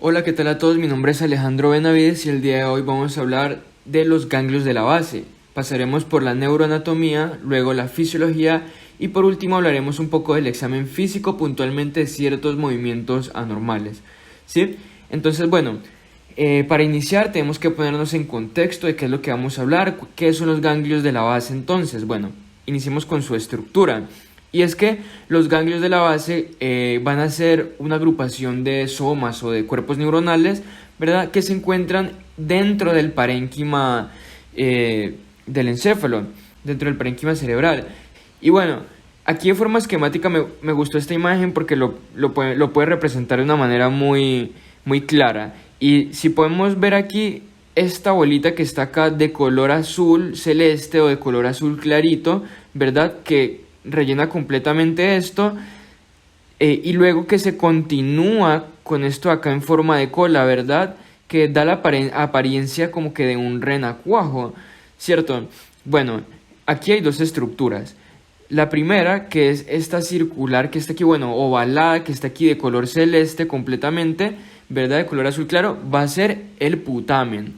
Hola, ¿qué tal a todos? Mi nombre es Alejandro Benavides y el día de hoy vamos a hablar de los ganglios de la base. Pasaremos por la neuroanatomía, luego la fisiología y por último hablaremos un poco del examen físico, puntualmente de ciertos movimientos anormales. ¿Sí? Entonces, bueno, para iniciar tenemos que ponernos en contexto de qué es lo que vamos a hablar, qué son los ganglios de la base. Entonces, bueno, iniciemos con su estructura. Y es que los ganglios de la base van a ser una agrupación de somas o de cuerpos neuronales, ¿verdad? Que se encuentran dentro del parénquima del encéfalo, dentro del parénquima cerebral. Y bueno, aquí de forma esquemática me gustó esta imagen porque lo puede representar de una manera muy clara. Y si podemos ver aquí esta bolita que está acá de color azul celeste o de color azul clarito, ¿verdad? Que rellena completamente esto y luego que se continúa con esto acá en forma de cola, ¿verdad? Que da la apariencia como que de un renacuajo, ¿cierto? Bueno, aquí hay dos estructuras. La primera, que es esta circular que está aquí, bueno, ovalada, que está aquí de color celeste completamente, ¿verdad? De color azul claro, va a ser el putamen.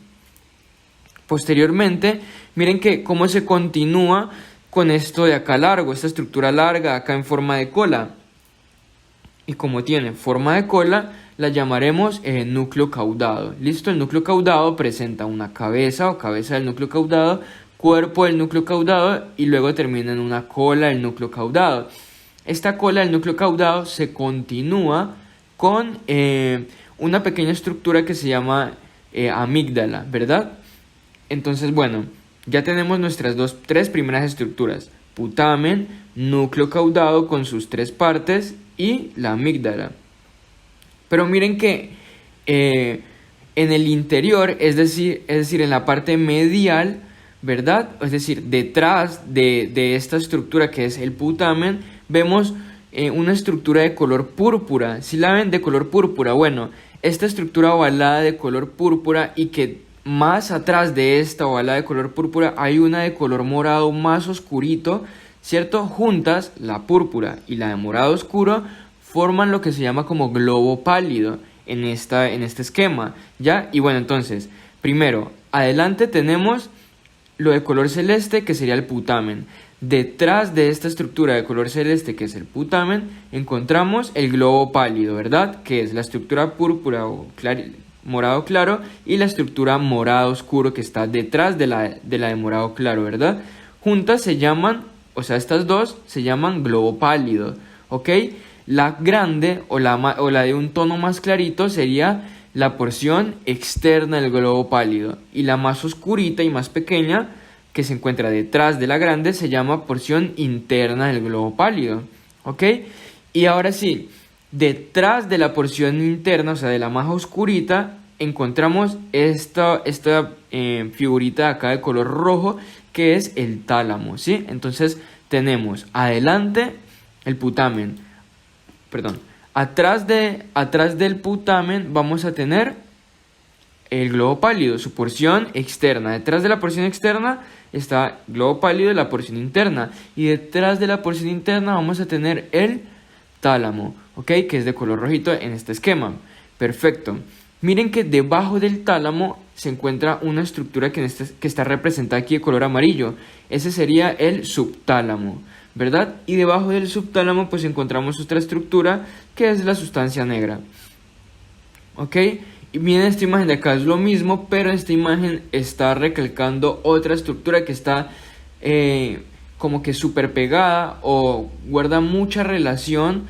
Posteriormente, miren que cómo se continúa con esto de acá largo, esta estructura larga acá en forma de cola. Y como tiene forma de cola, la llamaremos núcleo caudado. Listo, el núcleo caudado presenta una cabeza o cabeza del núcleo caudado, cuerpo del núcleo caudado y luego termina en una cola del núcleo caudado. Esta cola del núcleo caudado se continúa con una pequeña estructura que se llama amígdala, ¿verdad? Entonces, bueno, ya tenemos nuestras tres primeras estructuras: putamen, núcleo caudado con sus tres partes y la amígdala. Pero miren que en el interior, es decir, en la parte medial, ¿verdad? Es decir, detrás de esta estructura que es el putamen, vemos una estructura de color púrpura. ¿Sí la ven? De color púrpura. Bueno, esta estructura ovalada de color púrpura y que más atrás de esta ovalada de color púrpura hay una de color morado más oscurito, ¿cierto? Juntas, la púrpura y la de morado oscuro forman lo que se llama como globo pálido en este esquema, ¿ya? Y bueno, entonces, primero, adelante tenemos lo de color celeste que sería el putamen. Detrás de esta estructura de color celeste que es el putamen, encontramos el globo pálido, ¿verdad? Que es la estructura púrpura o morado claro y la estructura morado oscuro que está detrás de la de morado claro, ¿verdad? Juntas se llaman, o sea, estas dos se llaman globo pálido, ¿ok? La grande o la de un tono más clarito sería la porción externa del globo pálido y la más oscurita y más pequeña que se encuentra detrás de la grande se llama porción interna del globo pálido, ¿ok? Y ahora sí, detrás de la porción interna, o sea, de la más oscurita, encontramos esta figurita de acá de color rojo que es el tálamo, ¿sí? Entonces tenemos adelante el putamen, perdón, atrás del putamen vamos a tener el globo pálido, su porción externa. Detrás de la porción externa está el globo pálido y la porción interna. Y detrás de la porción interna vamos a tener el tálamo, ¿ok? Que es de color rojito en este esquema. Perfecto. Miren que debajo del tálamo se encuentra una estructura que está representada aquí de color amarillo. Ese sería el subtálamo, ¿verdad? Y debajo del subtálamo pues encontramos otra estructura que es la sustancia negra, ¿ok? Y miren, esta imagen de acá es lo mismo, pero esta imagen está recalcando otra estructura que está como que súper pegada o guarda mucha relación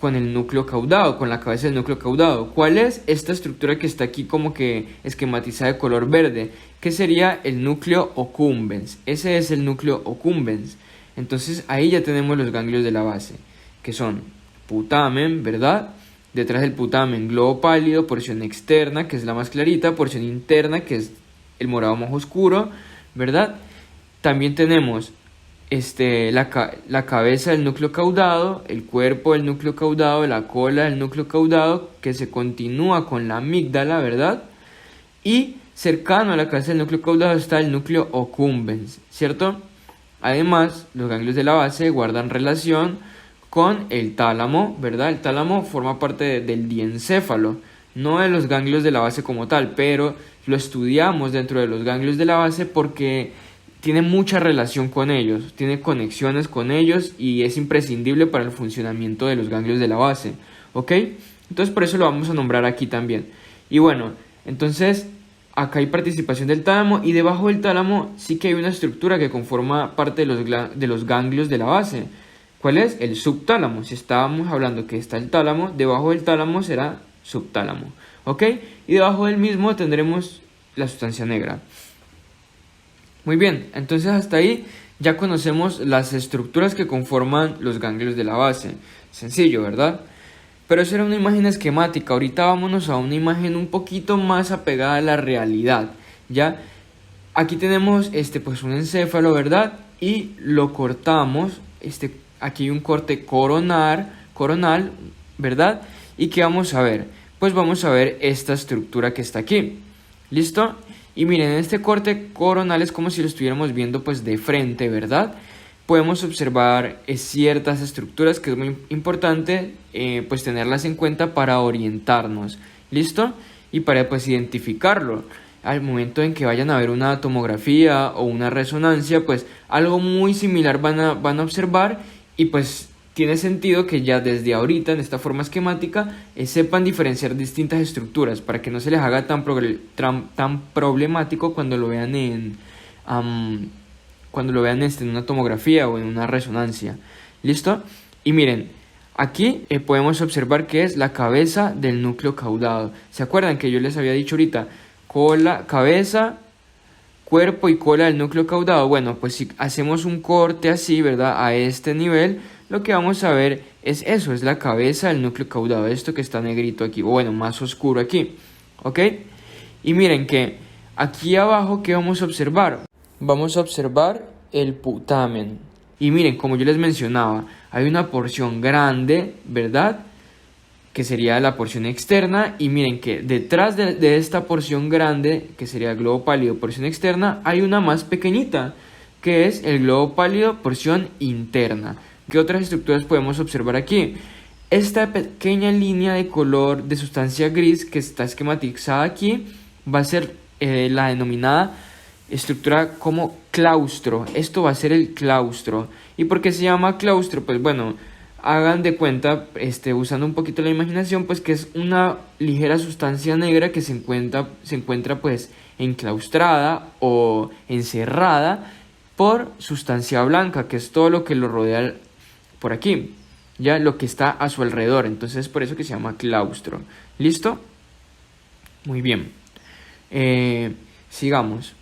con el núcleo caudado, con la cabeza del núcleo caudado. ¿Cuál es? Esta estructura que está aquí como que esquematizada de color verde, que sería el núcleo accumbens. Ese es el núcleo accumbens. Entonces ahí ya tenemos los ganglios de la base, que son putamen, ¿verdad? Detrás del putamen, globo pálido, porción externa, que es la más clarita, porción interna, que es el morado más oscuro, ¿verdad? También tenemos la cabeza del núcleo caudado, el cuerpo del núcleo caudado, la cola del núcleo caudado, que se continúa con la amígdala, ¿verdad? Y cercano a la cabeza del núcleo caudado está el núcleo accumbens, ¿cierto? Además, los ganglios de la base guardan relación con el tálamo, ¿verdad? El tálamo forma parte del diencéfalo, no de los ganglios de la base como tal, pero lo estudiamos dentro de los ganglios de la base porque tiene mucha relación con ellos, tiene conexiones con ellos y es imprescindible para el funcionamiento de los ganglios de la base, ¿ok? Entonces por eso lo vamos a nombrar aquí también. Y bueno, entonces acá hay participación del tálamo y debajo del tálamo sí que hay una estructura que conforma parte de los ganglios de la base. ¿Cuál es? El subtálamo. Si estábamos hablando que está el tálamo, debajo del tálamo será subtálamo, ¿ok? Y debajo del mismo tendremos la sustancia negra. Muy bien, entonces hasta ahí ya conocemos las estructuras que conforman los ganglios de la base. Sencillo, ¿verdad? Pero eso era una imagen esquemática. Ahorita vámonos a una imagen un poquito más apegada a la realidad, ¿ya? Aquí tenemos pues un encéfalo, ¿verdad? Y lo cortamos. Aquí hay un corte coronal, ¿verdad? ¿Y qué vamos a ver? Pues vamos a ver esta estructura que está aquí. ¿Listo? Y miren, en este corte coronal es como si lo estuviéramos viendo pues de frente, ¿verdad? Podemos observar ciertas estructuras que es muy importante pues tenerlas en cuenta para orientarnos. ¿Listo? Y para pues identificarlo. Al momento en que vayan a ver una tomografía o una resonancia, pues algo muy similar van a observar y pues tiene sentido que ya desde ahorita en esta forma esquemática sepan diferenciar distintas estructuras para que no se les haga tan problemático cuando lo vean en una tomografía o en una resonancia. ¿Listo? Y miren, aquí podemos observar que es la cabeza del núcleo caudado. ¿Se acuerdan que yo les había dicho ahorita? Cabeza, cuerpo y cola del núcleo caudado. Bueno, pues si hacemos un corte así, ¿verdad? A este nivel, lo que vamos a ver es eso, es la cabeza del núcleo caudado, esto que está negrito aquí, o bueno, más oscuro aquí, ¿ok? Y miren que aquí abajo, ¿qué vamos a observar? Vamos a observar el putamen. Y miren, como yo les mencionaba, hay una porción grande, ¿verdad? Que sería la porción externa, y miren que detrás de esta porción grande, que sería el globo pálido, porción externa, hay una más pequeñita, que es el globo pálido, porción interna. ¿Qué otras estructuras podemos observar aquí? Esta pequeña línea de color de sustancia gris que está esquematizada aquí va a ser la denominada estructura como claustro. Esto va a ser el claustro. ¿Y por qué se llama claustro? Pues bueno, hagan de cuenta, usando un poquito la imaginación, pues que es una ligera sustancia negra que se encuentra pues enclaustrada o encerrada por sustancia blanca, que es todo lo que lo rodea por aquí, ya lo que está a su alrededor. Entonces es por eso que se llama claustro. ¿Listo? Muy bien. Sigamos.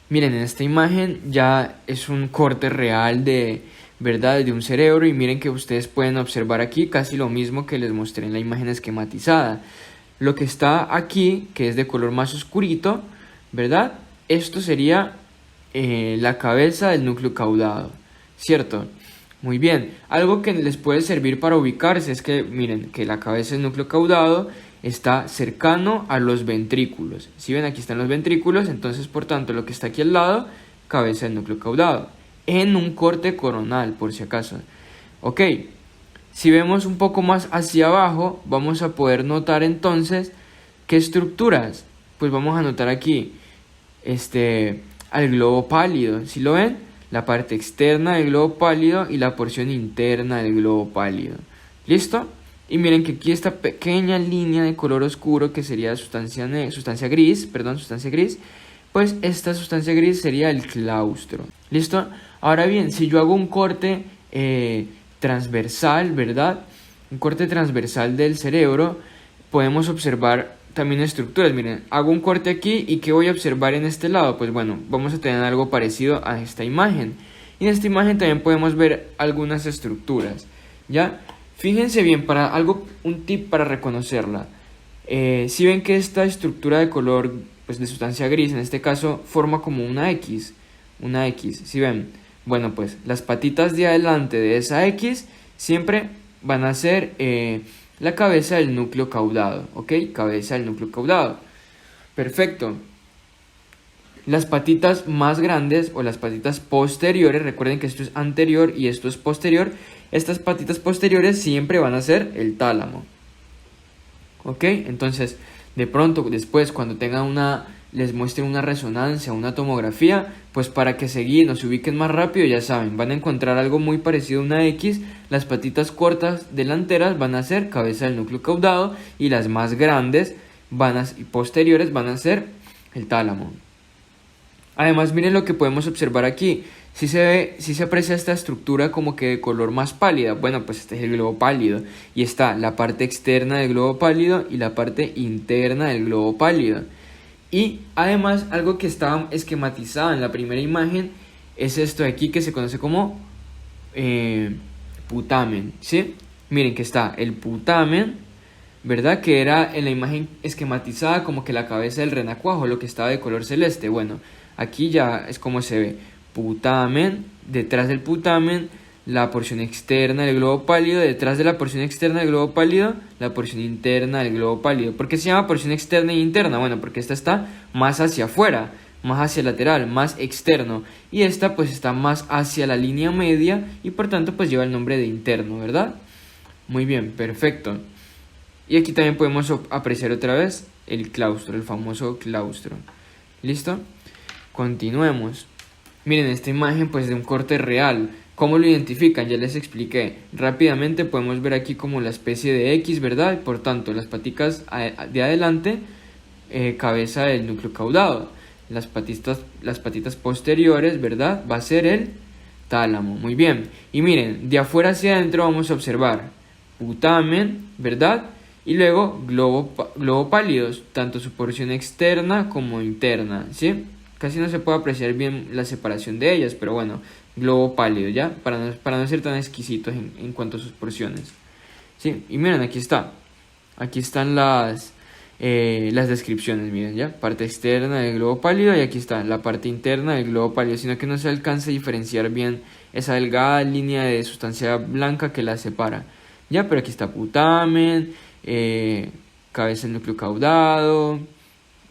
Miren, en esta imagen ya es un corte real de un cerebro, y miren que ustedes pueden observar aquí casi lo mismo que les mostré en la imagen esquematizada. Lo que está aquí, que es de color más oscurito, ¿verdad? Esto sería la cabeza del núcleo caudado, ¿cierto? Muy bien, algo que les puede servir para ubicarse es que miren que la cabeza del núcleo caudado está cercano a los ventrículos. Si ven, aquí están los ventrículos, entonces por tanto lo que está aquí al lado, cabeza del núcleo caudado, en un corte coronal por si acaso. Ok, si vemos un poco más hacia abajo, vamos a poder notar entonces qué estructuras. Pues vamos a notar aquí al globo pálido, ¿sí lo ven? La parte externa del globo pálido y la porción interna del globo pálido. ¿Listo? Y miren que aquí esta pequeña línea de color oscuro que sería sustancia gris, pues esta sustancia gris sería el claustro. ¿Listo? Ahora bien, si yo hago un corte transversal, ¿verdad? Un corte transversal del cerebro, podemos observar también estructuras. Miren, hago un corte aquí y ¿qué voy a observar en este lado? Pues bueno, vamos a tener algo parecido a esta imagen. Y en esta imagen también podemos ver algunas estructuras, ¿ya? Fíjense bien, un tip para reconocerla. Si ven que esta estructura de color, pues de sustancia gris, en este caso, forma como una X. ¿Sí ven? Bueno, pues las patitas de adelante de esa X siempre van a ser la cabeza del núcleo caudado, ¿ok? Cabeza del núcleo caudado. Perfecto. Las patitas más grandes o las patitas posteriores, recuerden que esto es anterior y esto es posterior, estas patitas posteriores siempre van a ser el tálamo. ¿Ok? Entonces, de pronto después cuando les muestren una resonancia, una tomografía, pues para que se guíen o se ubiquen más rápido, ya saben, van a encontrar algo muy parecido a una X. Las patitas cortas delanteras van a ser cabeza del núcleo caudado y las más grandes y posteriores van a ser el tálamo. Además, miren lo que podemos observar aquí. Si se aprecia esta estructura como que de color más pálida. Bueno, pues este es el globo pálido. Y está la parte externa del globo pálido y la parte interna del globo pálido. Y además, algo que está esquematizado en la primera imagen es esto de aquí que se conoce como putamen, ¿sí? Miren que está el putamen, ¿verdad? Que era en la imagen esquematizada como que la cabeza del renacuajo, lo que estaba de color celeste. Bueno, aquí ya es como se ve. Putamen, detrás del putamen, la porción externa del globo pálido, detrás de la porción externa del globo pálido, la porción interna del globo pálido. ¿Por qué se llama porción externa e interna? Bueno, porque esta está más hacia afuera, más hacia el lateral, más externo, y esta pues está más hacia la línea media y por tanto pues lleva el nombre de interno, ¿verdad? Muy bien, perfecto. Y aquí también podemos apreciar otra vez el claustro, el famoso claustro. ¿Listo? Continuemos. Miren, esta imagen pues de un corte real. ¿Cómo lo identifican? Ya les expliqué. Rápidamente podemos ver aquí como la especie de X, ¿verdad? Por tanto, las paticas de adelante, cabeza del núcleo caudado. Las patitas posteriores, ¿verdad? Va a ser el tálamo. Muy bien. Y miren, de afuera hacia adentro vamos a observar putamen, ¿verdad? Y luego globo pálidos, tanto su porción externa como interna, ¿sí? Casi no se puede apreciar bien la separación de ellas, pero bueno, globo pálido, ¿ya? Para no ser tan exquisitos en cuanto a sus porciones. ¿Sí? Y miren, aquí está. Aquí están las descripciones, miren, ¿ya? Parte externa del globo pálido y aquí está la parte interna del globo pálido, sino que no se alcanza a diferenciar bien esa delgada línea de sustancia blanca que la separa, ¿ya? Pero aquí está putamen, cabeza del núcleo caudado,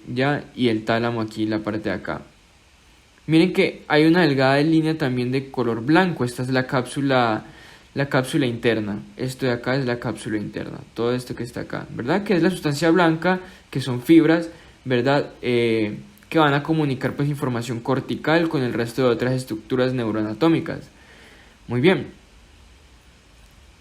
¿ya? Y el tálamo aquí, la parte de acá. Miren que hay una delgada línea también de color blanco. Esta es la cápsula interna. Esto de acá es la cápsula interna. Todo esto que está acá, ¿verdad? Que es la sustancia blanca, que son fibras, ¿verdad? Que van a comunicar pues información cortical con el resto de otras estructuras neuroanatómicas. Muy bien.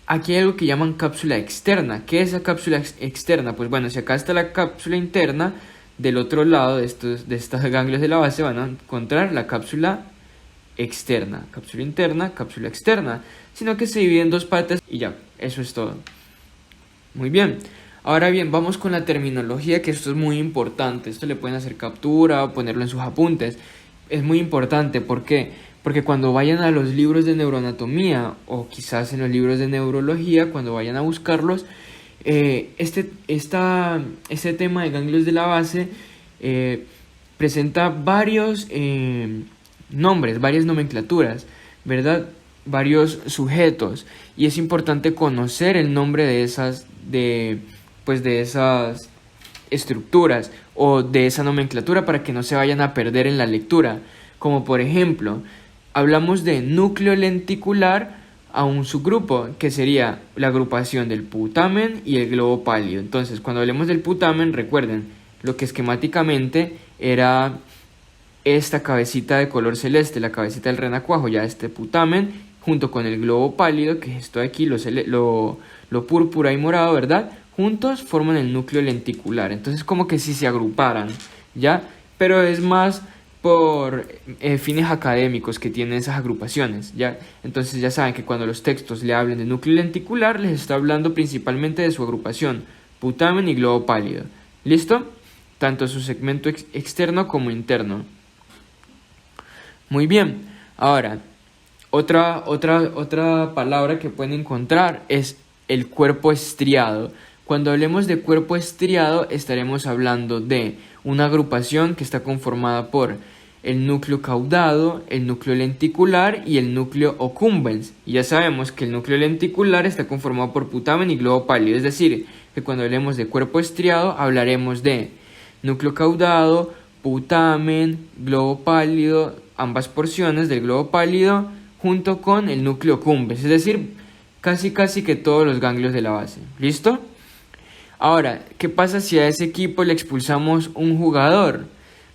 Aquí hay algo que llaman cápsula externa. ¿Qué es la cápsula externa? Pues bueno, si acá está la cápsula interna, del otro lado de estos ganglios de la base van a encontrar la cápsula externa. Cápsula interna, cápsula externa. Sino que se divide en dos partes y ya, eso es todo. Muy bien. Ahora bien, vamos con la terminología, que esto es muy importante. Esto le pueden hacer captura o ponerlo en sus apuntes. Es muy importante, ¿por qué? Porque cuando vayan a los libros de neuroanatomía o quizás en los libros de neurología, cuando vayan a buscarlos, este tema de ganglios de la base presenta varios nombres, varias nomenclaturas, ¿verdad? Varios sujetos, y es importante conocer el nombre de esas estructuras o de esa nomenclatura para que no se vayan a perder en la lectura. Como por ejemplo, hablamos de núcleo lenticular a un subgrupo, que sería la agrupación del putamen y el globo pálido. Entonces, cuando hablemos del putamen, recuerden lo que esquemáticamente era esta cabecita de color celeste, la cabecita del renacuajo, ya este putamen, junto con el globo pálido, que es esto de aquí, lo púrpura y morado, ¿verdad? Juntos forman el núcleo lenticular. Entonces, como que si se agruparan, ¿ya? Pero es más por fines académicos que tienen esas agrupaciones, ¿ya? Entonces ya saben que cuando los textos le hablen de núcleo lenticular, les está hablando principalmente de su agrupación, putamen y globo pálido. ¿Listo? Tanto su segmento externo como interno. Muy bien. Ahora, otra palabra que pueden encontrar es el cuerpo estriado. Cuando hablemos de cuerpo estriado, estaremos hablando de una agrupación que está conformada por el núcleo caudado, el núcleo lenticular y el núcleo accumbens. Y ya sabemos que el núcleo lenticular está conformado por putamen y globo pálido. Es decir, que cuando hablemos de cuerpo estriado, hablaremos de núcleo caudado, putamen, globo pálido, ambas porciones del globo pálido, junto con el núcleo accumbens. Es decir, casi que todos los ganglios de la base. ¿Listo? Ahora, ¿qué pasa si a ese equipo le expulsamos un jugador?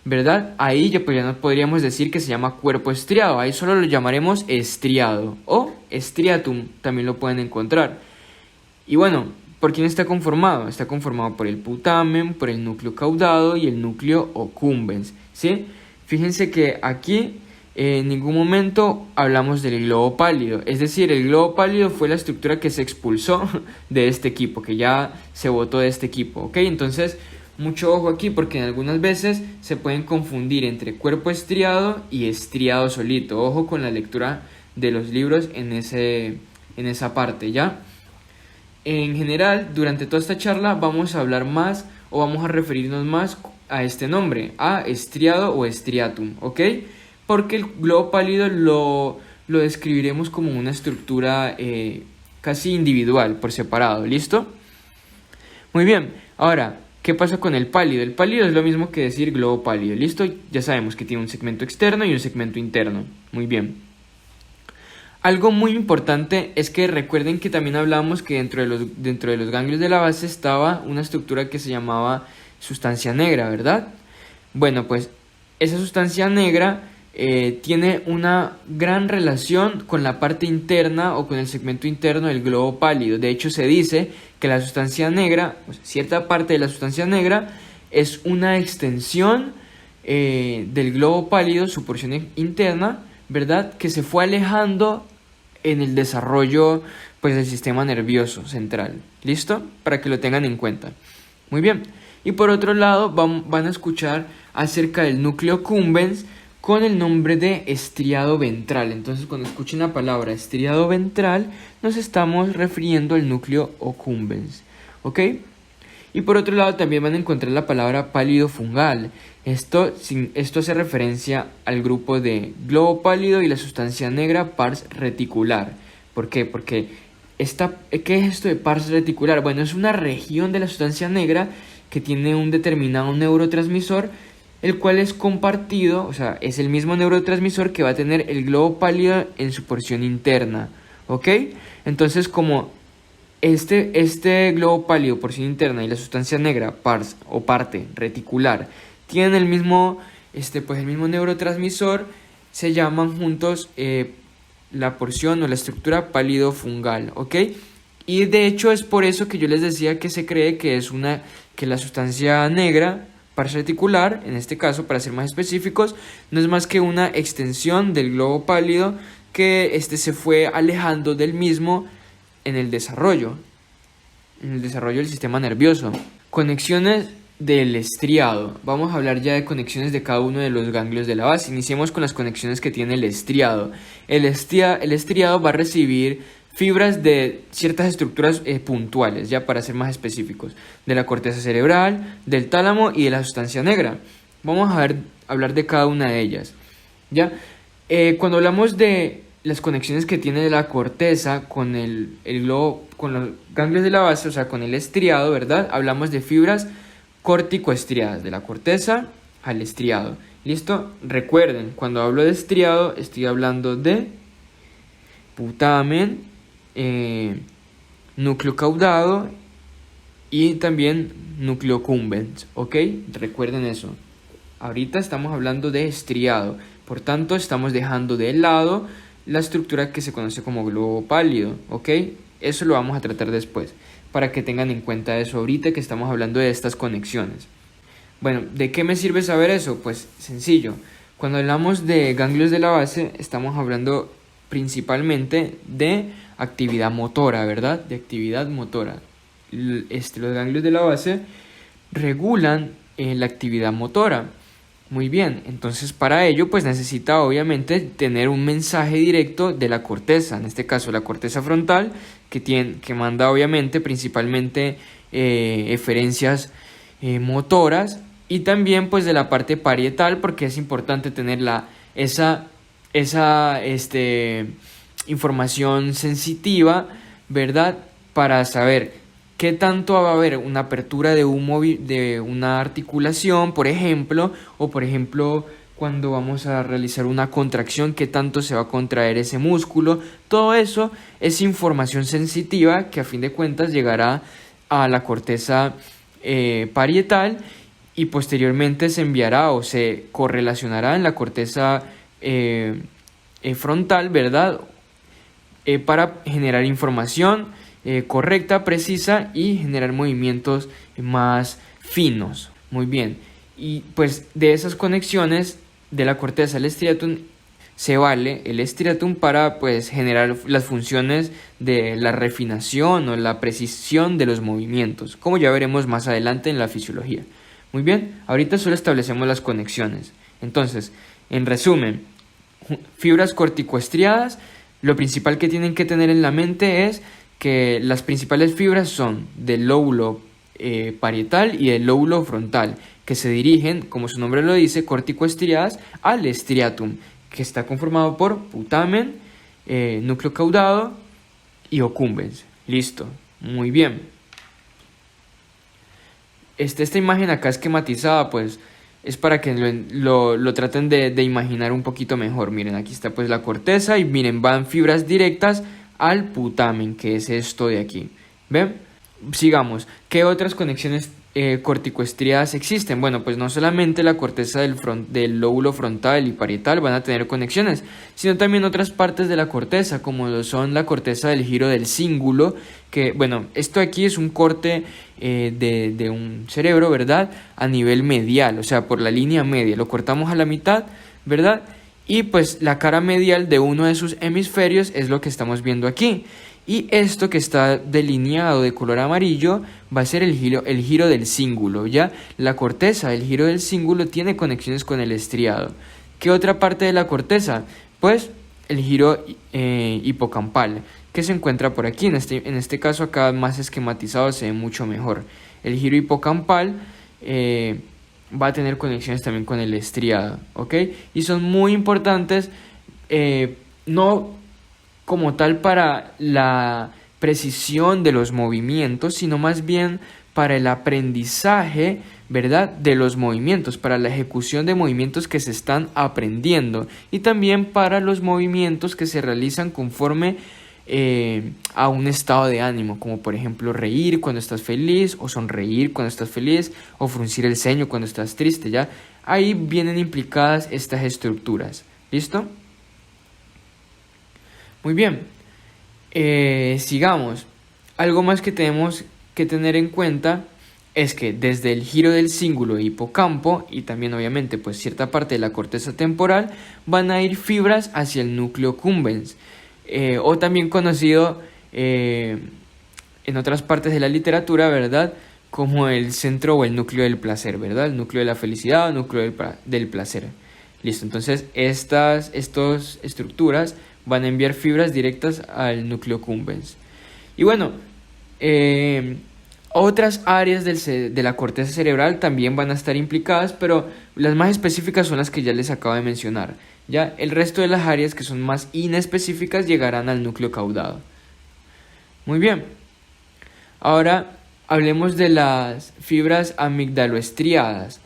¿Verdad? Ahí ya, pues ya no podríamos decir que se llama cuerpo estriado, ahí solo lo llamaremos estriado o striatum, también lo pueden encontrar. Y bueno, ¿por quién está conformado? Está conformado por el putamen, por el núcleo caudado y el núcleo accumbens, ¿sí? Fíjense que aquí en ningún momento hablamos del globo pálido, es decir, el globo pálido fue la estructura que se expulsó de este equipo, que ya se botó de este equipo, ¿ok? Entonces, mucho ojo aquí porque en algunas veces se pueden confundir entre cuerpo estriado y estriado solito. Ojo con la lectura de los libros en esa parte, ¿ya? En general, durante toda esta charla vamos a hablar más o vamos a referirnos más a este nombre, a estriado o striatum, ¿ok? Porque el globo pálido lo describiremos como una estructura casi individual, por separado, ¿listo? Muy bien, ahora, ¿qué pasa con el pálido? El pálido es lo mismo que decir globo pálido, ¿listo? Ya sabemos que tiene un segmento externo y un segmento interno, muy bien. Algo muy importante es que recuerden que también hablamos que dentro de los ganglios de la base estaba una estructura que se llamaba sustancia negra, ¿verdad? Bueno, pues esa sustancia negra tiene una gran relación con la parte interna o con el segmento interno del globo pálido. De hecho, se dice que la sustancia negra, pues, cierta parte de la sustancia negra, es una extensión del globo pálido, su porción interna, ¿verdad? Que se fue alejando en el desarrollo, pues, del sistema nervioso central. ¿Listo? Para que lo tengan en cuenta. Muy bien. Y por otro lado, van a escuchar acerca del núcleo accumbens con el nombre de estriado ventral. Entonces, cuando escuchen la palabra estriado ventral, nos estamos refiriendo al núcleo accumbens. ¿Ok? Y por otro lado, también van a encontrar la palabra pálido fungal. Esto hace referencia al grupo de globo pálido y la sustancia negra pars reticular. ¿Por qué? Porque ¿qué es esto de pars reticular? Bueno, es una región de la sustancia negra que tiene un determinado neurotransmisor, el cual es compartido, o sea, es el mismo neurotransmisor que va a tener el globo pálido en su porción interna, ¿ok? Entonces, como este globo pálido, porción interna, y la sustancia negra, pars o parte reticular, tienen el mismo neurotransmisor, se llaman juntos la porción o la estructura pálido fungal, ¿ok? Y de hecho es por eso que yo les decía que se cree que la sustancia negra, pars reticular, en este caso, para ser más específicos, no es más que una extensión del globo pálido que se fue alejando del mismo en el desarrollo del sistema nervioso. Conexiones del estriado. Vamos a hablar ya de conexiones de cada uno de los ganglios de la base. Iniciemos con las conexiones que tiene el estriado. El estriado va a recibir fibras de ciertas estructuras puntuales, ya para ser más específicos, de la corteza cerebral, del tálamo y de la sustancia negra. Vamos a hablar de cada una de ellas. ¿Ya? Cuando hablamos de las conexiones que tiene la corteza con el globo, con los ganglios de la base, o sea, con el estriado, ¿verdad? Hablamos de fibras córtico-estriadas, de la corteza al estriado. ¿Listo? Recuerden, cuando hablo de estriado, estoy hablando de putamen, núcleo caudado y también núcleo accumbens, ¿ok? Recuerden eso. Ahorita estamos hablando de estriado, por tanto estamos dejando de lado la estructura que se conoce como globo pálido, ¿ok? Eso lo vamos a tratar después, para que tengan en cuenta eso ahorita que estamos hablando de estas conexiones. Bueno, ¿de qué me sirve saber eso? Pues sencillo, cuando hablamos de ganglios de la base estamos hablando principalmente de actividad motora, ¿verdad? De actividad motora. Los ganglios de la base regulan la actividad motora. Muy bien, entonces para ello pues necesita obviamente tener un mensaje directo de la corteza, en este caso la corteza frontal, que manda obviamente principalmente eferencias motoras, y también pues de la parte parietal, porque es importante tener esa información sensitiva, ¿verdad? Para saber qué tanto va a haber una apertura de una articulación, por ejemplo, o por ejemplo cuando vamos a realizar una contracción, qué tanto se va a contraer ese músculo. Todo eso es información sensitiva que a fin de cuentas llegará a la corteza parietal y posteriormente se enviará o se correlacionará en la corteza frontal, ¿verdad? Para generar información correcta, precisa y generar movimientos más finos. Muy bien. Y pues de esas conexiones de la corteza al striatum se vale el striatum para pues generar las funciones de la refinación o la precisión de los movimientos, como ya veremos más adelante en la fisiología. Muy bien, ahorita solo establecemos las conexiones. Entonces, en resumen, fibras corticoestriadas, lo principal que tienen que tener en la mente es que las principales fibras son del lóbulo parietal y del lóbulo frontal, que se dirigen, como su nombre lo dice, corticoestriadas al striatum, que está conformado por putamen, núcleo caudado y ocumbens. Listo, muy bien. Esta imagen acá esquematizada, pues, es para que lo traten de imaginar un poquito mejor. Miren, aquí está pues la corteza y miren, van fibras directas al putamen, que es esto de aquí. ¿Ven? Sigamos. ¿Qué otras conexiones corticoestriadas existen? Bueno, pues no solamente la corteza del lóbulo frontal y parietal van a tener conexiones, sino también otras partes de la corteza, como lo son la corteza del giro del cíngulo, que, bueno, esto aquí es un corte de un cerebro, ¿verdad? A nivel medial, o sea, por la línea media, lo cortamos a la mitad, ¿verdad? Y pues la cara medial de uno de sus hemisferios es lo que estamos viendo aquí. Y esto que está delineado de color amarillo va a ser el giro del cíngulo, ¿ya? La corteza del giro del cíngulo tiene conexiones con el estriado. ¿Qué otra parte de la corteza? Pues el giro hipocampal, que se encuentra por aquí. En este caso acá más esquematizado se ve mucho mejor. El giro hipocampal va a tener conexiones también con el estriado, ¿ok? Y son muy importantes, no como tal para la precisión de los movimientos, sino más bien para el aprendizaje, ¿verdad?, de los movimientos, para la ejecución de movimientos que se están aprendiendo y también para los movimientos que se realizan conforme a un estado de ánimo, como por ejemplo reír cuando estás feliz, o sonreír cuando estás feliz, o fruncir el ceño cuando estás triste, ¿ya? Ahí vienen implicadas estas estructuras, ¿listo? Muy bien, sigamos. Algo más que tenemos que tener en cuenta es que desde el giro del cíngulo e hipocampo y también obviamente pues cierta parte de la corteza temporal van a ir fibras hacia el núcleo cumbens, o también conocido en otras partes de la literatura, ¿verdad?, como el centro o el núcleo del placer, ¿verdad?, el núcleo de la felicidad o núcleo del placer. Listo, entonces estas estructuras van a enviar fibras directas al núcleo cumbens. Y bueno, otras áreas de la corteza cerebral también van a estar implicadas, pero las más específicas son las que ya les acabo de mencionar. Ya el resto de las áreas que son más inespecíficas llegarán al núcleo caudado. Muy bien. Ahora hablemos de las fibras amigdaloestriadas.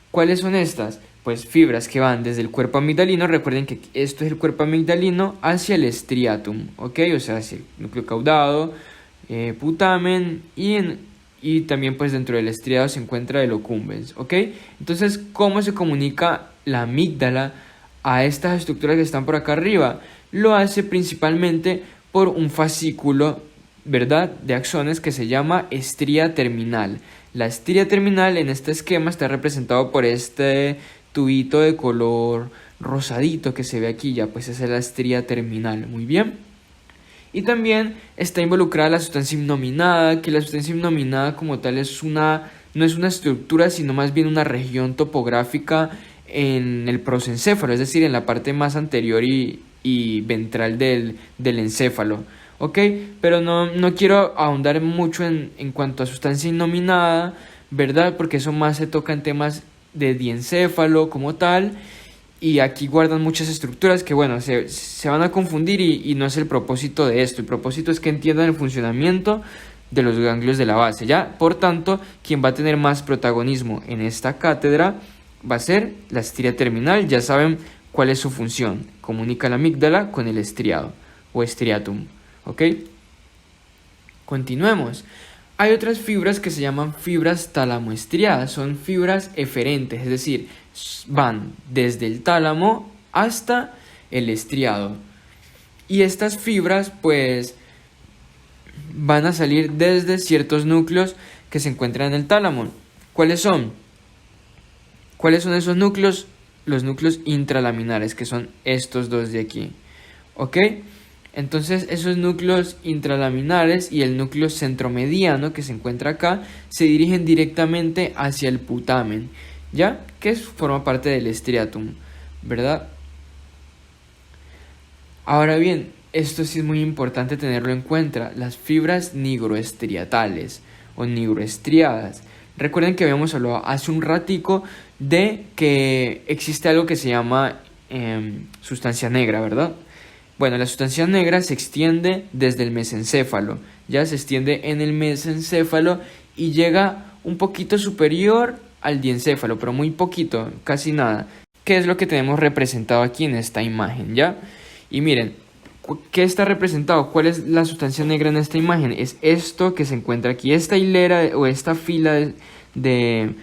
¿Cuáles son estas? Pues fibras que van desde el cuerpo amigdalino, recuerden que esto es el cuerpo amigdalino, hacia el striatum, ¿ok? O sea, hacia el núcleo caudado, putamen y también pues dentro del estriado se encuentra el ocumbens, ¿ok? Entonces, ¿cómo se comunica la amígdala a estas estructuras que están por acá arriba? Lo hace principalmente por un fascículo, ¿verdad?, de axones que se llama estría terminal. La estría terminal en este esquema está representado por este tubito de color rosadito que se ve aquí, ya pues esa es la estría terminal. Muy bien. Y también está involucrada la sustancia innominada, que la sustancia innominada como tal no es una estructura, sino más bien una región topográfica en el prosencéfalo, es decir, en la parte más anterior y ventral del encéfalo. ¿Ok? Pero no quiero ahondar mucho en cuanto a sustancia innominada, ¿verdad? Porque eso más se toca en temas de diencéfalo como tal, y aquí guardan muchas estructuras que, bueno, se van a confundir y no es el propósito de esto. El propósito es que entiendan el funcionamiento de los ganglios de la base, ¿ya? Por tanto, quien va a tener más protagonismo en esta cátedra va a ser la estría terminal. Ya saben cuál es su función. Comunica la amígdala con el estriado o estriatum. ¿Ok? Continuemos. Hay otras fibras que se llaman fibras talamoestriadas, son fibras eferentes, es decir, van desde el tálamo hasta el estriado. Y estas fibras pues van a salir desde ciertos núcleos que se encuentran en el tálamo. ¿Cuáles son? ¿Cuáles son esos núcleos? Los núcleos intralaminares, que son estos dos de aquí. ¿Ok? Entonces esos núcleos intralaminares y el núcleo centromediano que se encuentra acá se dirigen directamente hacia el putamen, ¿ya? Que forma parte del estriatum, ¿verdad? Ahora bien, esto sí es muy importante tenerlo en cuenta, las fibras nigroestriatales o nigroestriadas. Recuerden que habíamos hablado hace un ratico de que existe algo que se llama sustancia negra, ¿verdad? Bueno, la sustancia negra se extiende desde el mesencéfalo, ya se extiende en el mesencéfalo y llega un poquito superior al diencéfalo, pero muy poquito, casi nada. ¿Qué es lo que tenemos representado aquí en esta imagen, ya? Y miren, ¿qué está representado? ¿Cuál es la sustancia negra en esta imagen? Es esto que se encuentra aquí, esta hilera o esta fila de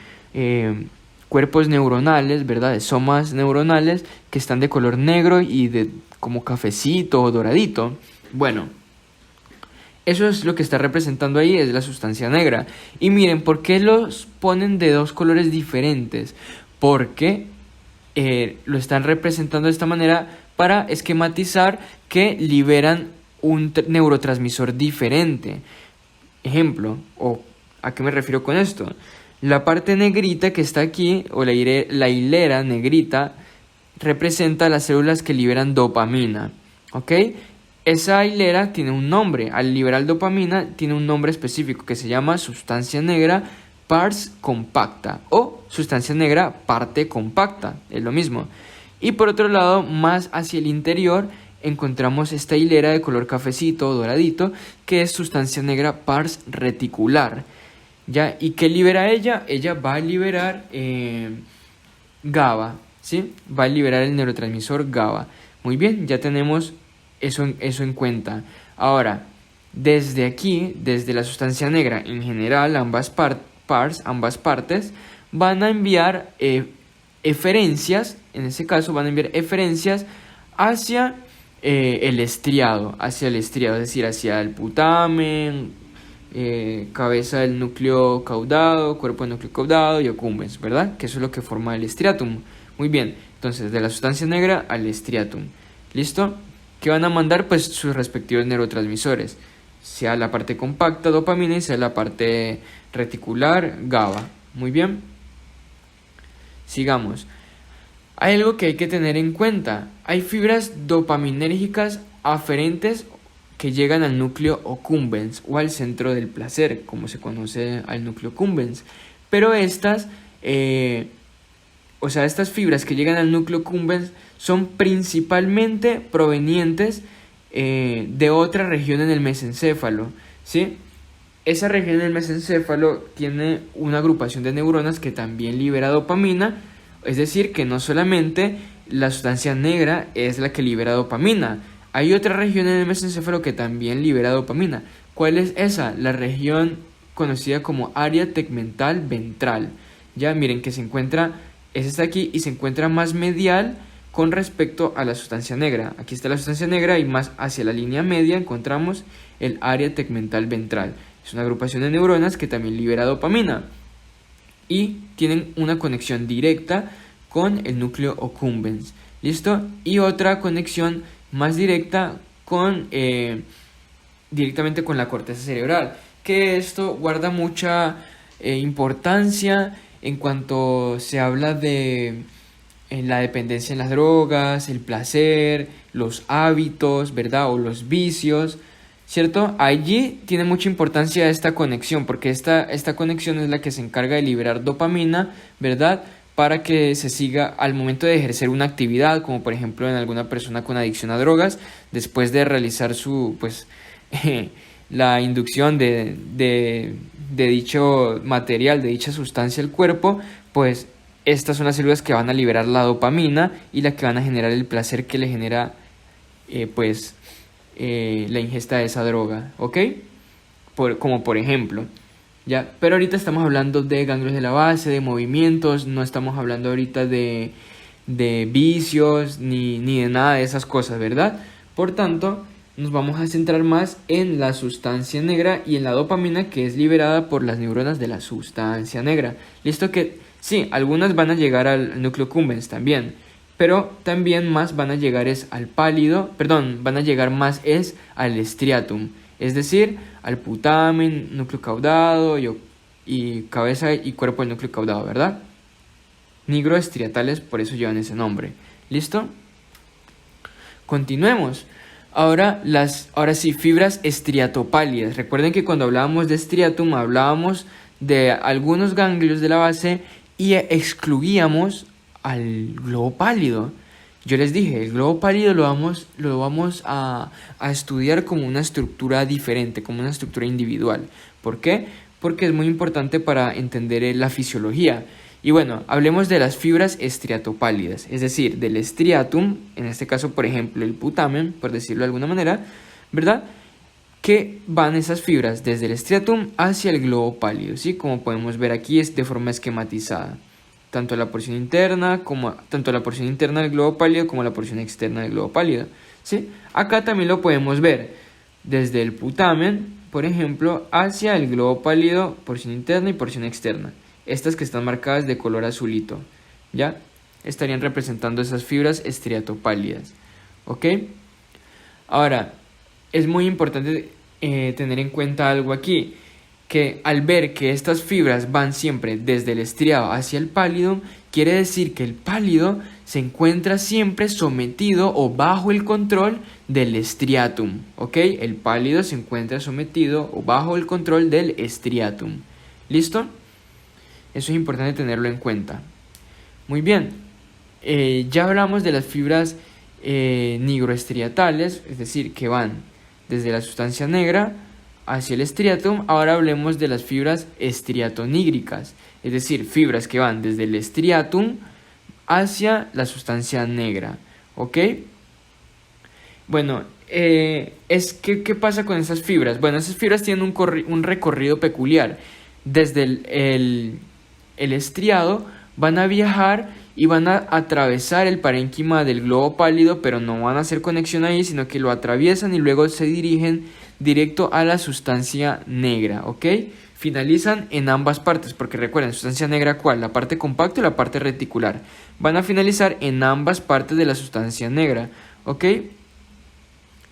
cuerpos neuronales, ¿verdad? De somas neuronales que están de color negro y de como cafecito o doradito. Bueno, eso es lo que está representando ahí, es la sustancia negra. Y miren, ¿por qué los ponen de dos colores diferentes? Porque lo están representando de esta manera para esquematizar que liberan un neurotransmisor diferente. Ejemplo, ¿a qué me refiero con esto? La parte negrita que está aquí, o la hilera negrita, representa las células que liberan dopamina, ¿ok? Esa hilera tiene un nombre, al liberar dopamina tiene un nombre específico que se llama sustancia negra pars compacta o sustancia negra parte compacta, es lo mismo. Y por otro lado, más hacia el interior, encontramos esta hilera de color cafecito o doradito que es sustancia negra pars reticular, ¿ya? ¿Y qué libera ella? Ella va a liberar GABA, ¿sí? Va a liberar el neurotransmisor GABA. Muy bien, ya tenemos eso en cuenta. Ahora, desde aquí, desde la sustancia negra en general, ambas partes van a enviar eferencias, en este caso van a enviar eferencias hacia el estriado, es decir, hacia el putamen, cabeza del núcleo caudado, cuerpo del núcleo caudado y accumbens, ¿verdad? Que eso es lo que forma el estriatum. Muy bien, entonces de la sustancia negra al estriatum. ¿Listo? ¿Qué van a mandar? Pues sus respectivos neurotransmisores, sea la parte compacta, dopamina, y sea la parte reticular, GABA. Muy bien. Sigamos. Hay algo que hay que tener en cuenta. Hay fibras dopaminérgicas aferentes que llegan al núcleo accumbens o al centro del placer, como se conoce al núcleo accumbens. Pero estas fibras que llegan al núcleo accumbens son principalmente provenientes de otra región en el mesencéfalo, ¿sí? Esa región del mesencéfalo tiene una agrupación de neuronas que también libera dopamina, es decir, que no solamente la sustancia negra es la que libera dopamina, hay otra región en el mesencéfalo que también libera dopamina. ¿Cuál es esa? La región conocida como área tegmental ventral. Ya miren que está aquí y se encuentra más medial con respecto a la sustancia negra. Aquí está la sustancia negra y más hacia la línea media encontramos el área tegmental ventral. Es una agrupación de neuronas que también libera dopamina y tienen una conexión directa con el núcleo accumbens. ¿Listo? Y otra conexión más directa directamente con la corteza cerebral, que esto guarda mucha importancia en cuanto se habla de la dependencia en las drogas, el placer, los hábitos, ¿verdad? O los vicios, ¿cierto? Allí tiene mucha importancia esta conexión, porque esta conexión es la que se encarga de liberar dopamina, ¿verdad? Para que se siga al momento de ejercer una actividad, como por ejemplo en alguna persona con adicción a drogas, después de realizar la inducción de dicho material, de dicha sustancia al cuerpo, pues estas son las células que van a liberar la dopamina y las que van a generar el placer que le genera la ingesta de esa droga, ¿ok? Como por ejemplo, ¿ya? Pero ahorita estamos hablando de ganglios de la base, de movimientos, no estamos hablando ahorita de vicios ni de nada de esas cosas, ¿verdad? Por tanto, nos vamos a centrar más en la sustancia negra y en la dopamina que es liberada por las neuronas de la sustancia negra. Listo que sí, algunas van a llegar al núcleo accumbens también, pero también más van a llegar es al pálido, perdón, van a llegar más es al striatum, es decir, al putamen, núcleo caudado y cabeza y cuerpo del núcleo caudado, ¿verdad? Nigroestriatales, por eso llevan ese nombre. ¿Listo? Continuemos. Ahora sí, fibras estriatopálidas. Recuerden que cuando hablábamos de striatum hablábamos de algunos ganglios de la base y excluíamos al globo pálido. Yo les dije, el globo pálido lo vamos a estudiar como una estructura diferente, como una estructura individual. ¿Por qué? Porque es muy importante para entender la fisiología. Y bueno, hablemos de las fibras estriatopálidas, es decir, del striatum, en este caso, por ejemplo, el putamen, por decirlo de alguna manera, ¿verdad? Que van esas fibras desde el striatum hacia el globo pálido, ¿sí? Como podemos ver aquí, es de forma esquematizada. Tanto la porción interna del globo pálido como la porción externa del globo pálido, ¿sí? Acá también lo podemos ver desde el putamen, por ejemplo, hacia el globo pálido, porción interna y porción externa. Estas que están marcadas de color azulito, ¿ya? Estarían representando esas fibras estriatopálidas, ¿ok? Ahora, es muy importante tener en cuenta algo aquí, que al ver que estas fibras van siempre desde el estriado hacia el pálido, quiere decir que el pálido se encuentra siempre sometido o bajo el control del striatum, ¿ok? El pálido se encuentra sometido o bajo el control del striatum, ¿listo? Eso es importante tenerlo en cuenta. Muy bien, ya hablamos de las fibras nigroestriatales, es decir, que van desde la sustancia negra hacia el striatum. Ahora hablemos de las fibras estriatonígricas, es decir, fibras que van desde el striatum hacia la sustancia negra, ¿ok? Bueno, ¿qué pasa con esas fibras? Bueno, esas fibras tienen un recorrido peculiar. Desde el estriado van a viajar y van a atravesar el parénquima del globo pálido, pero no van a hacer conexión ahí, sino que lo atraviesan y luego se dirigen directo a la sustancia negra, ¿ok? Finalizan en ambas partes, porque recuerden, sustancia negra, ¿cuál? La parte compacta y la parte reticular. Van a finalizar en ambas partes de la sustancia negra, ¿ok?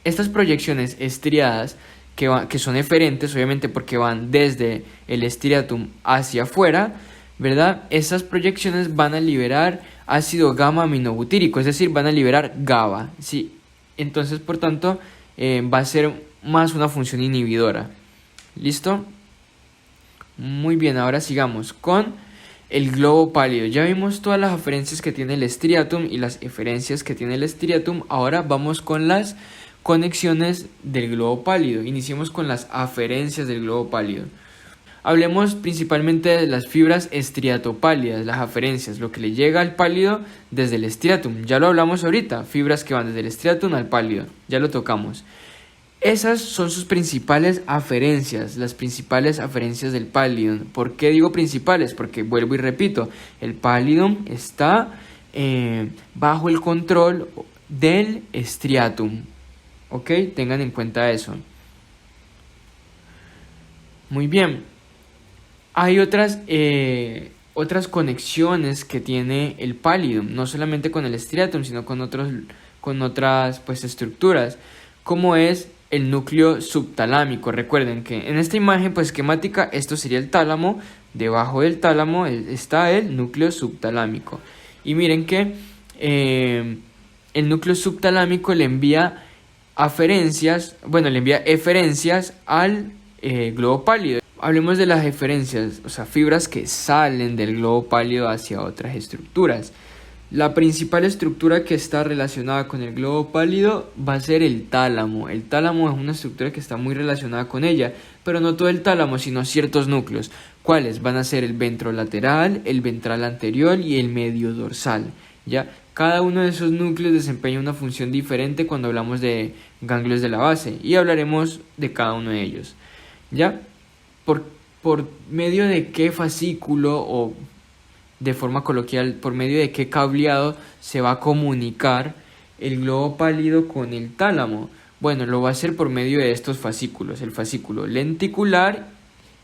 Estas proyecciones estriadas que son eferentes, obviamente porque van desde el striatum hacia afuera, ¿verdad? Esas proyecciones van a liberar ácido gamma aminobutírico, es decir, van a liberar GABA, ¿sí? Entonces, por tanto, va a ser más una función inhibidora. ¿Listo? Muy bien, ahora sigamos con el globo pálido. Ya vimos todas las aferencias que tiene el striatum y las eferencias que tiene el striatum. Ahora vamos con las conexiones del globo pálido. Iniciemos con las aferencias del globo pálido. Hablemos principalmente de las fibras estriatopálidas, las aferencias, lo que le llega al pálido desde el striatum. Ya lo hablamos ahorita, fibras que van desde el striatum al pálido, ya lo tocamos. Esas son sus principales aferencias, las principales aferencias del pálido. ¿Por qué digo principales? Porque vuelvo y repito, el pálido está bajo el control del striatum. ¿Ok? Tengan en cuenta eso. Muy bien. Hay otras conexiones que tiene el pálido, no solamente con el striatum, sino con otras pues, estructuras, como es el núcleo subtalámico. Recuerden que en esta imagen pues, esquemática, esto sería el tálamo, debajo del tálamo está el núcleo subtalámico. Y miren que el núcleo subtalámico le envía eferencias al globo pálido. Hablemos de las eferencias, o sea, fibras que salen del globo pálido hacia otras estructuras. La principal estructura que está relacionada con el globo pálido va a ser el tálamo. El tálamo es una estructura que está muy relacionada con ella, pero no todo el tálamo, sino ciertos núcleos. ¿Cuáles? Van a ser el ventrolateral, el ventral anterior y el medio dorsal, ¿ya? Cada uno de esos núcleos desempeña una función diferente cuando hablamos de ganglios de la base y hablaremos de cada uno de ellos, ¿ya? por medio de qué fascículo o de forma coloquial, por medio de qué cableado se va a comunicar el globo pálido con el tálamo. Bueno, lo va a hacer por medio de estos fascículos, el fascículo lenticular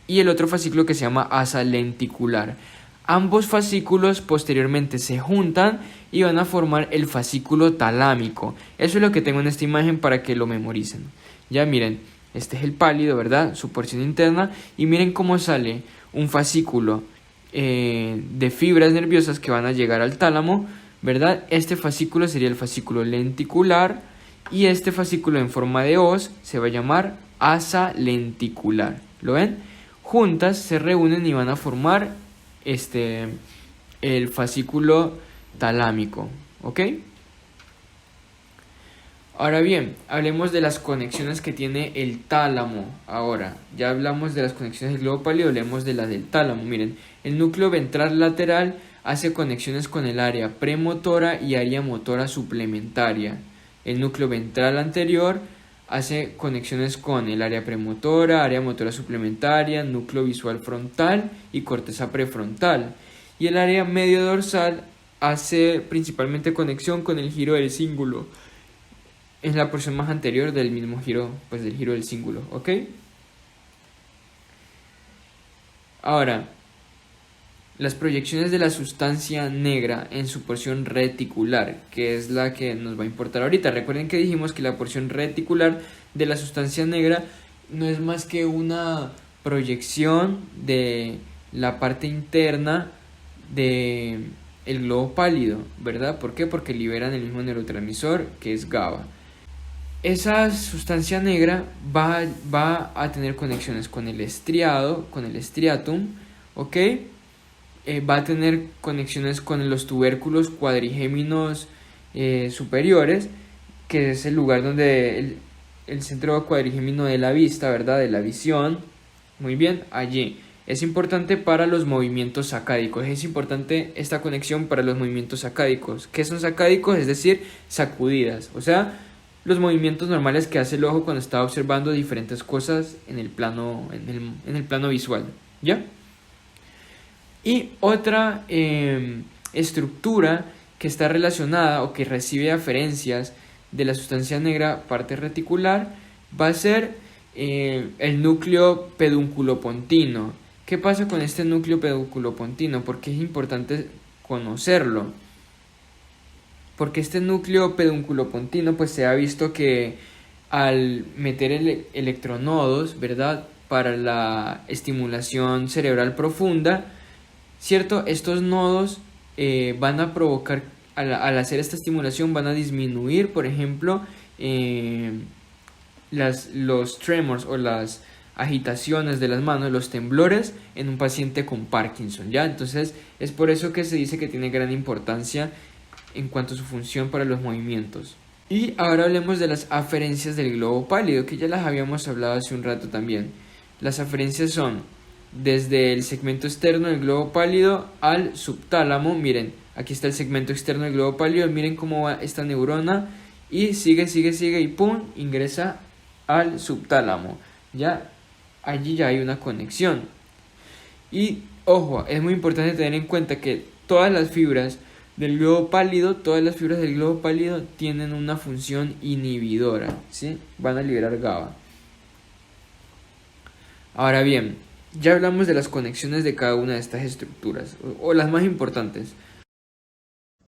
y el otro fascículo que se llama asa lenticular. Ambos fascículos posteriormente se juntan y van a formar el fascículo talámico. Eso es lo que tengo en esta imagen para que lo memoricen. Ya miren, este es el pálido, ¿verdad? Su porción interna. Y miren cómo sale un fascículo de fibras nerviosas que van a llegar al tálamo, ¿verdad? Este fascículo sería el fascículo lenticular y este fascículo en forma de hoz se va a llamar asa lenticular. ¿Lo ven? Juntas se reúnen y van a formar el fascículo talámico, ¿ok? Ahora bien, hablemos de las conexiones que tiene el tálamo. Ahora, ya hablamos de las conexiones del globo pálido, hablemos de las del tálamo. Miren, el núcleo ventral lateral hace conexiones con el área premotora y área motora suplementaria. El núcleo ventral anterior hace conexiones con el área premotora, área motora suplementaria, núcleo visual frontal y corteza prefrontal. Y el área medio dorsal hace principalmente conexión con el giro del cíngulo. Es la porción más anterior del mismo giro, pues del giro del cíngulo, ¿ok? Ahora, las proyecciones de la sustancia negra en su porción reticular, que es la que nos va a importar ahorita. Recuerden que dijimos que la porción reticular de la sustancia negra no es más que una proyección de la parte interna de el globo pálido, ¿verdad? ¿Por qué? Porque liberan el mismo neurotransmisor que es GABA. Esa sustancia negra va a tener conexiones con el estriado, con el striatum, ¿ok? Va a tener conexiones con los tubérculos cuadrigéminos superiores, que es el lugar donde el centro cuadrigémino de la vista, ¿verdad? De la visión. Muy bien, allí. Es importante para los movimientos sacádicos. Es importante esta conexión para los movimientos sacádicos. ¿Qué son sacádicos? Es decir, sacudidas. O sea, los movimientos normales que hace el ojo cuando está observando diferentes cosas en el plano visual. ¿Ya? Y otra estructura que está relacionada o que recibe aferencias de la sustancia negra, parte reticular, va a ser el núcleo pedunculopontino. ¿Qué pasa con este núcleo pedunculopontino? Porque es importante conocerlo. Porque este núcleo pedunculopontino pues se ha visto que al meter electronodos, ¿verdad? Para la estimulación cerebral profunda, ¿cierto? Estos nodos van a provocar, al hacer esta estimulación, van a disminuir, por ejemplo, los tremors o las agitaciones de las manos, los temblores en un paciente con Parkinson, ¿ya? Entonces es por eso que se dice que tiene gran importancia en cuanto a su función para los movimientos. Y ahora hablemos de las aferencias del globo pálido, que ya las habíamos hablado hace un rato también. Las aferencias son desde el segmento externo del globo pálido al subtálamo. Miren, aquí está el segmento externo del globo pálido, miren cómo va esta neurona y sigue y pum, ingresa al subtálamo. Ya, allí ya hay una conexión. Y ojo, es muy importante tener en cuenta que todas las fibras del globo pálido tienen una función inhibidora, ¿sí? Van a liberar GABA. Ahora bien, ya hablamos de las conexiones de cada una de estas estructuras, o las más importantes.